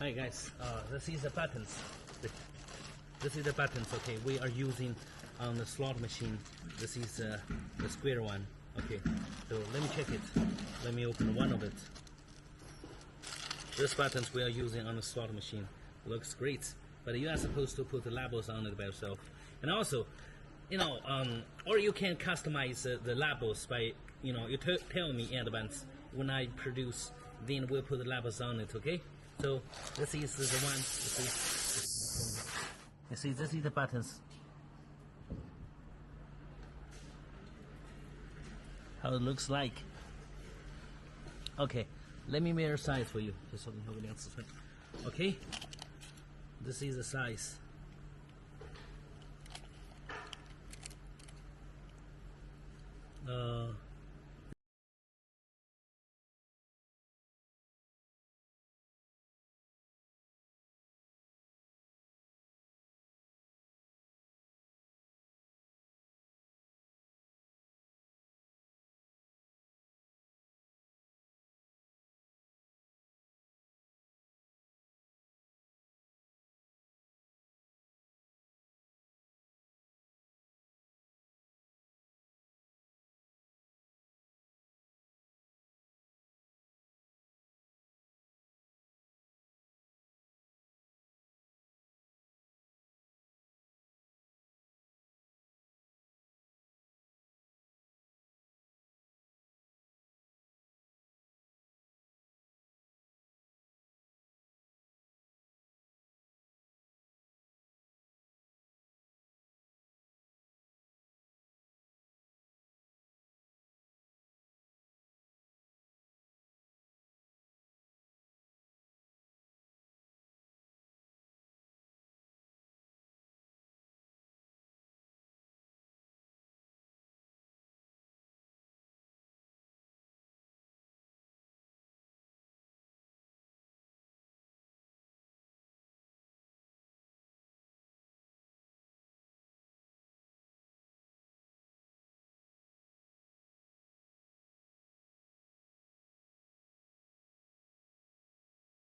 Hi guys, this is the buttons. This is the buttons. Okay, we are using on the slot machine. This is the square one. Okay, so let me check it. Let me open one of it. This buttons we are using on the slot machine. Looks great, but you are supposed to put the labels on it by yourself. And also, you know, or you can customize the labels by, you know, you tell me in advance when I produce, then we'll put the labels on it. Okay, so this is the one. You see, this is the buttons. How it looks like. Okay, let me measure size for you. Okay, this is the size.